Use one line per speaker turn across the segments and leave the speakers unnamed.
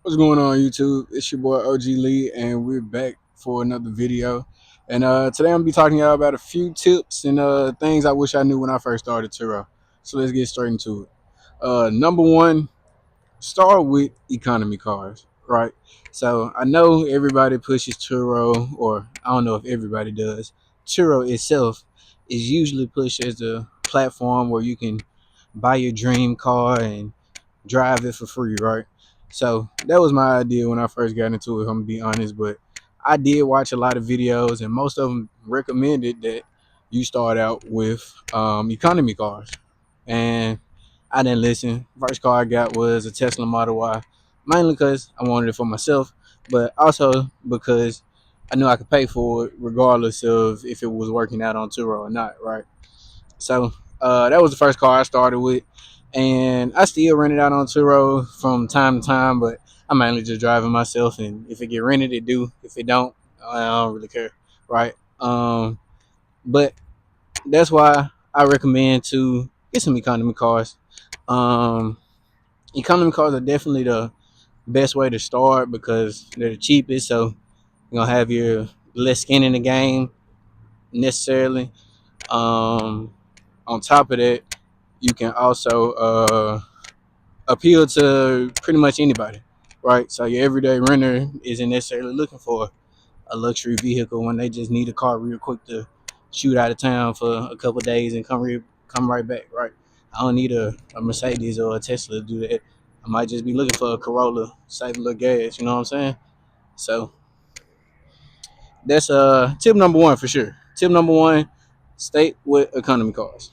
What's going on, YouTube? It's your boy OG Lee, and we're back for another video. And today I'm gonna be talking to y'all about a few tips and things I wish I knew when I first started Turo. So let's get straight into it. Number one, start with economy cars, right? So I know everybody pushes Turo, or I don't know if everybody does. Turo itself is usually pushed as a platform where you can buy your dream car and drive it for free, right? So that was my idea when I first got into it, I'm gonna be honest. But I did watch a lot of videos, and most of them recommended that you start out with economy cars. And I didn't listen. First car I got was a Tesla Model Y, mainly because I wanted it for myself, but also because I knew I could pay for it regardless of if it was working out on Turo or not, right? So that was the first car I started with, and I still rent it out on Turo from time to time, but I'm mainly just driving myself. And if it get rented, it do. If it don't, I don't really care, right? But that's why I recommend to get some economy cars. Um, Economy cars are definitely the best way to start because they're the cheapest. So you're gonna have your less skin in the game necessarily. Um, on top of that, you can also appeal to pretty much anybody, right? So your everyday renter isn't necessarily looking for a luxury vehicle when they just need a car real quick to shoot out of town for a couple of days and come right back, right? I don't need a Mercedes or a Tesla to do that. I might just be looking for a Corolla, save a little gas. You know what I'm saying? So that's tip number one for sure. Tip number one: stay with economy cars.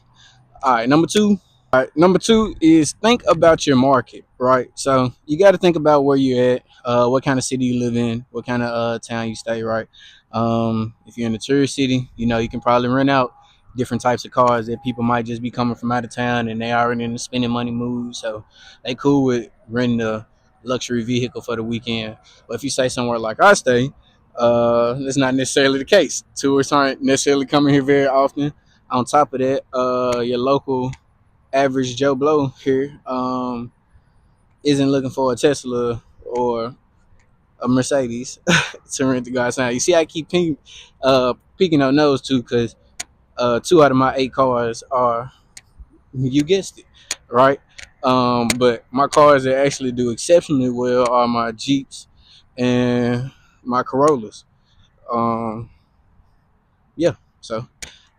All right, number two. All right, number two is think about your market, right? So you got to think about where you're at, what kind of city you live in, what kind of town you stay, right? If you're in a tourist city, you know you can probably rent out different types of cars that people might just be coming from out of town and they already in the spending money mood, so they cool with renting a luxury vehicle for the weekend. But if you stay somewhere like I stay, that's not necessarily the case. Tourists aren't necessarily coming here very often. On top of that, your local average Joe Blow here isn't looking for a Tesla or a Mercedes to rent to go outside. You see, I keep peeking on those two because two out of my eight cars are, you guessed it, right? But my cars that actually do exceptionally well are my Jeeps and my Corollas. Um, yeah, so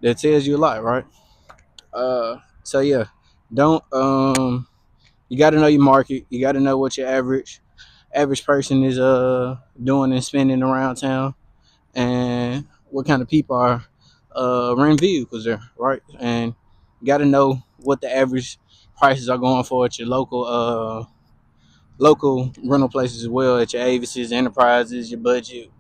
that tells you a lot, right? So yeah, don't you got to know your market. You got to know what your average person is doing and spending around town, and what kind of people are renting vehicles there, right? And you got to know what the average prices are going for at your local rental places as well, at your Avises, Enterprises, your Budget,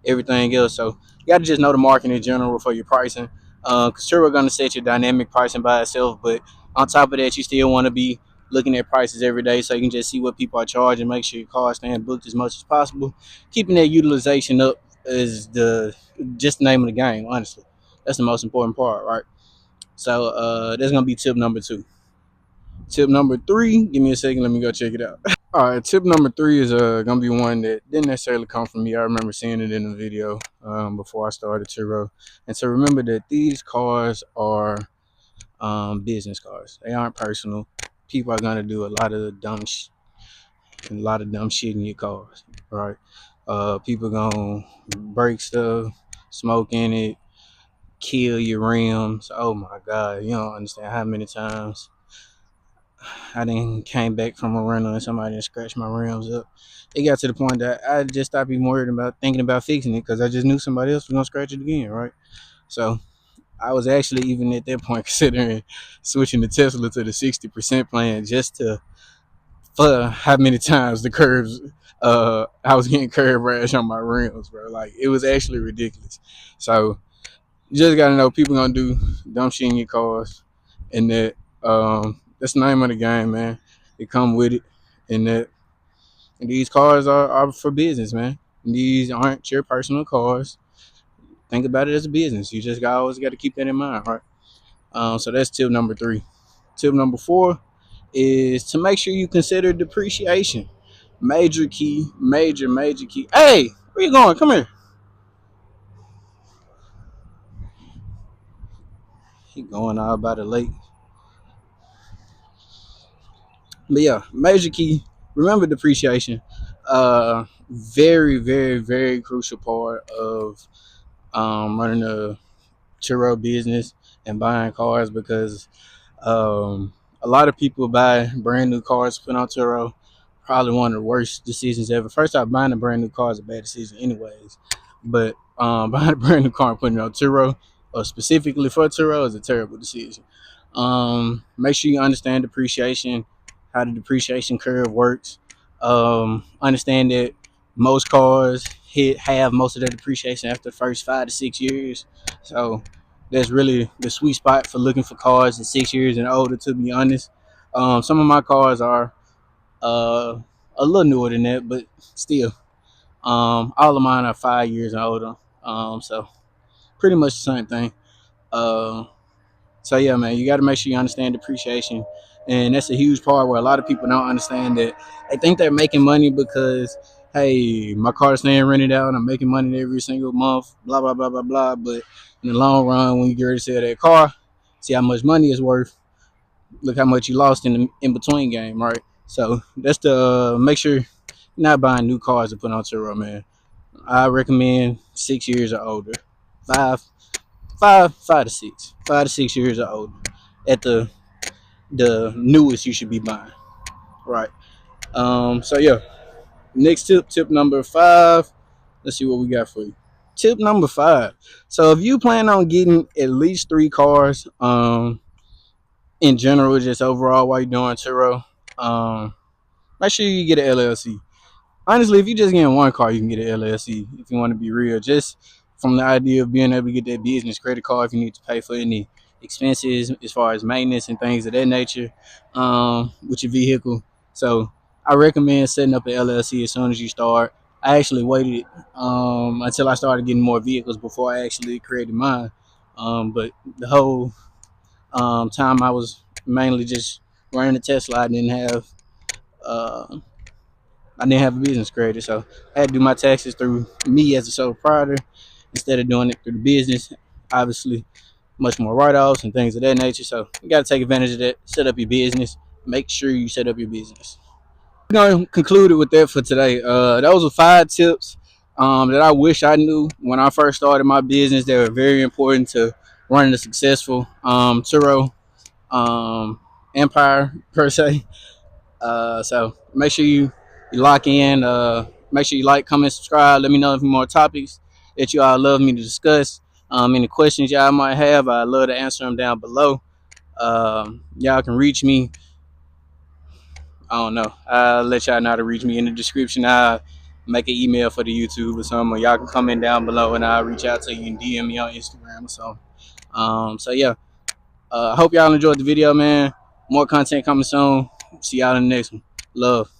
everything else. So you got to just know the market in general for your pricing. Because sure, we're going to set your dynamic pricing by itself, but on top of that, you still want to be looking at prices every day so you can just see what people are charging, make sure your car is staying booked as much as possible. Keeping that utilization up is the just the name of the game, honestly. That's the most important part, right? So that's going to be tip number two. Tip number three, give me a second, let me go check it out. All right, tip number three is gonna be one that didn't necessarily come from me. I remember seeing it in a video before I started Turo. And so remember that these cars are business cars. They aren't personal. People are gonna do a lot of dumb shit in your cars, right? People gonna break stuff, smoke in it, kill your rims. Oh my God, you don't understand how many times I then came back from a rental and somebody just scratched my rims up. It got to the point that I just stopped being worried about thinking about fixing it because I just knew somebody else was gonna scratch it again, right? So I was actually even at that point considering switching the Tesla to the 60% plan just to for how many times the curves I was getting curb rash on my rims, bro. Like it was actually ridiculous. So you just gotta know people gonna do dumb shit in your cars, and that's the name of the game, man. It come with it, and that and these cars are for business, man. These aren't your personal cars. Think about it as a business. You just always got to keep that in mind, right? So that's tip number three. Tip number four is to make sure you consider depreciation. Major key, major key. Hey, where you going? Come here. He going all by the lake. But yeah, major key. Remember depreciation. Very crucial part of running a Turo business and buying cars because a lot of people buy brand new cars put on Turo. Probably one of the worst decisions ever. First off, buying a brand new car is a bad decision, anyways. But buying a brand new car and putting it on Turo, or specifically for Turo, is a terrible decision. Make sure you understand depreciation, how the depreciation curve works. Understand that most cars have most of their depreciation after the first 5 to 6 years. So that's really the sweet spot for looking for cars at 6 years and older. To be honest, some of my cars are uh, a little newer than that, but still, all of mine are 5 years and older. So pretty much the same thing. Uh, so yeah, man, you got to make sure you understand depreciation, and that's a huge part where a lot of people don't understand that. They think they're making money because, hey, my car's staying rented out, and I'm making money every single month, blah blah blah blah blah. But in the long run, when you get ready to sell that car, see how much money it's worth. Look how much you lost in the in between game, right? So that's the make sure you're not buying new cars to put on Turo, man. I recommend 6 years or older, five, 5 to 6 years or older. At the newest you should be buying. Right. So yeah. Next tip number 5. Let's see what we got for you. Tip number 5. So if you plan on getting at least 3 cars, in general, just overall while you're doing Turo, make sure you get an LLC. Honestly, if you're just getting one car, you can get an LLC if you want to be real. Just from the idea of being able to get that business credit card if you need to pay for any expenses as far as maintenance and things of that nature with your vehicle. So I recommend setting up an LLC as soon as you start. I actually waited until I started getting more vehicles before I actually created mine. But the whole time I was mainly just running a Tesla, uh, I didn't have a business created, so I had to do my taxes through me as a sole proprietor instead of doing it through the business. Obviously, much more write-offs and things of that nature. So you got to take advantage of that. Set up your business. Make sure you set up your business. We're gonna conclude it with that for today. Those were 5 tips that I wish I knew when I first started my business. They were very important to running a successful Turo um, empire per se. So make sure you lock in. Make sure you like, comment, subscribe. Let me know if more topics that you all love me to discuss. Any questions y'all might have, I'd love to answer them down below. Y'all can reach me. I don't know. I'll let y'all know how to reach me in the description. I'll make an email for the YouTube or something. Or y'all can comment down below and I'll reach out to you and DM me on Instagram or something. So yeah. I hope y'all enjoyed the video, man. More content coming soon. See y'all in the next one. Love.